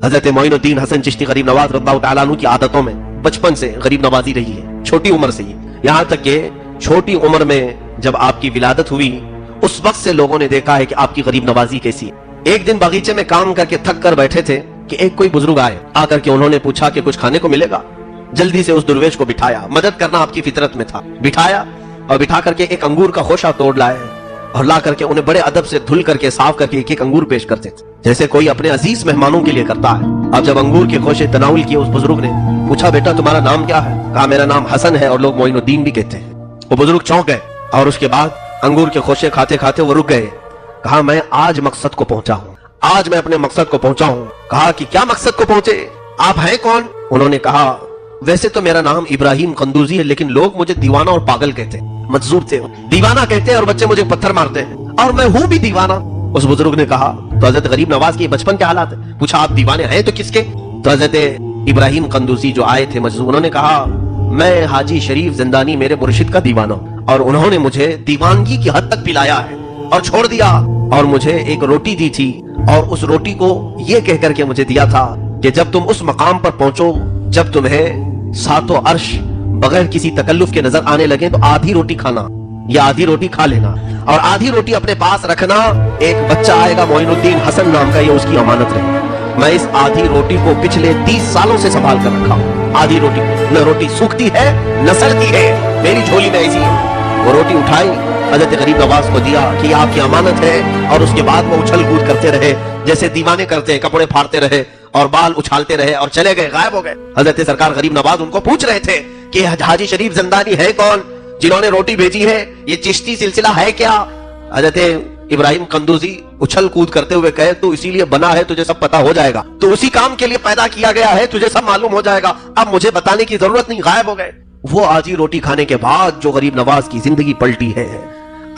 हजरत मोइनुद्दीन हसन चिश्ती गरीब नवाज रज़ियल्लाहु ताला अन्हु की आदतों में बचपन से गरीब नवाजी रही है, छोटी उम्र से ही। यहाँ तक कि छोटी उम्र में जब आपकी विलादत हुई उस वक्त से लोगों ने देखा है कि आपकी गरीब नवाजी कैसी है। एक दिन बगीचे में काम करके थक कर बैठे थे कि एक कोई बुजुर्ग आए, आकर के उन्होंने पूछा कि कुछ खाने को मिलेगा। जल्दी से उस दुर्वेश को बिठाया, मदद करना आपकी फितरत में था। बिठाया और बिठा करके एक अंगूर का खोशा तोड़ लाए और ला करके उन्हें बड़े अदब से धुल करके साफ करके एक एक अंगूर पेश करते थे, जैसे कोई अपने अजीज मेहमानों के लिए करता है। अब जब अंगूर के खोशे तनाउल किए, उस बुजुर्ग ने पूछा, बेटा तुम्हारा नाम क्या है? कहा, मेरा नाम हसन है और लोग मोइनुद्दीन भी कहते हैं। वो बुजुर्ग चौंक गए और उसके बाद अंगूर के खोशे खाते खाते वो रुक गए। कहा, मैं आज मकसद को पहुंचा हूँ, आज मैं अपने मकसद को पहुंचा हूँ। कहा कि क्या मकसद को पहुंचे, आप हैं कौन? उन्होंने कहा, वैसे तो मेरा नाम इब्राहिम कंदूजी है, लेकिन लोग मुझे दीवाना और पागल कहते हैं। मजदूर थे, दीवाना कहते हैं और बच्चे मुझे पत्थर मारते हैं और मैं हूँ भी दीवाना। उस बुजुर्ग ने कहा, तो हजरत गरीब नवाज के बचपन के हालात है। पूछा, आप दीवाने हैं तो किसके? तो हजरत इब्राहिम कंदूजी जो आए थे मजदूर, उन्होंने कहा, मैं हाजी शरीफ जिंदानी मेरे मुर्शिद का दीवाना हूँ और उन्होंने मुझे दीवानगी की हद तक पिलाया है और छोड़ दिया, और मुझे एक रोटी दी थी और उस रोटी को ये कह करके मुझे दिया था कि जब तुम उस मकाम पर पहुंचो जब तुम्हें सातों अर्श बगैर किसी तकल्लुफ के नजर आने लगे तो आधी रोटी खाना या आधी रोटी खा लेना और आधी रोटी अपने पास रखना। एक बच्चा आएगा मोइनुद्दीन हसन नाम का, ये उसकी अमानत रही। मैं इस आधी रोटी को पिछले 30 सालों से संभाल कर रखा हूँ। आधी रोटी, न रोटी सूखती है न सड़ती है, मेरी झोली में ऐसी है। वो रोटी उठाई, हजरत गरीब नवाज को दिया कि आपकी अमानत है, और उसके बाद वो उछल कूद करते रहे जैसे दीवाने करते हैं, कपड़े फाड़ते रहे और बाल उछालते रहे और चले गए, गायब हो गए। हजरत सरकार गरीब नवाज उनको पूछ रहे थे कि हाजी शरीफ जिंदानी है कौन जिन्होंने रोटी भेजी है, ये चिश्ती सिलसिला है क्या? हजरत इब्राहिम कंदूजी उछल कूद करते हुए कहे, तू इसीलिए बना है, तुझे सब पता हो जाएगा, तो उसी काम के लिए पैदा किया गया है, तुझे सब मालूम हो जाएगा, अब मुझे बताने की जरूरत नहीं, गायब हो गए। वो आधी रोटी खाने के बाद जो गरीब नवाज की जिंदगी पलटी है,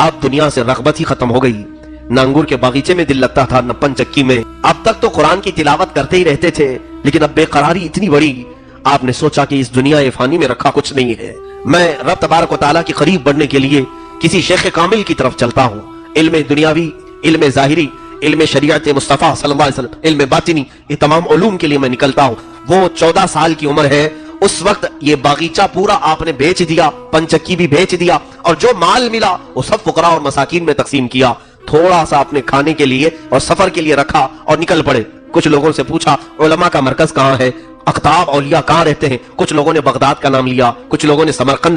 अब दुनिया से रग़बत ही खत्म हो गई। न अंगूर के बागीचे में दिल लगता था, न पंचक्की में। अब तक तो कुरान की तिलावत करते ही रहते थे, लेकिन अब बेकरारी इतनी बड़ी, आपने सोचा कि इस दुनिया ए फानी में रखा कुछ नहीं है। मैं रब तबारक व तआला के करीब बढ़ने के लिए किसी शेख कामिल की तरफ चलता हूँ। इल्म दुनियावी, इल्म ज़ाहिरी, इल्म शरीयत मुस्तफ़ा सल्लल्लाहु अलैहि वसल्लम, इल्म बातिनी, ये तमाम उलूम के लिए मैं निकलता हूँ। वो 14 साल की उम्र है, उस वक्त ये बागीचा पूरा आपने बेच दिया, पंचक्की भी बेच दिया, और जो माल मिला वो सब फुकरा और मसाकीन में तकसीम किया। थोड़ा सा अपने खाने के लिए और सफर के लिए रखा और निकल पड़े। कुछ लोगों से पूछा, उलमा का मरकज कहाँ है, अख्ताब औलिया कहाँ रहते हैं? कुछ लोगों ने बगदाद का नाम लिया, कुछ लोगों ने समरकंद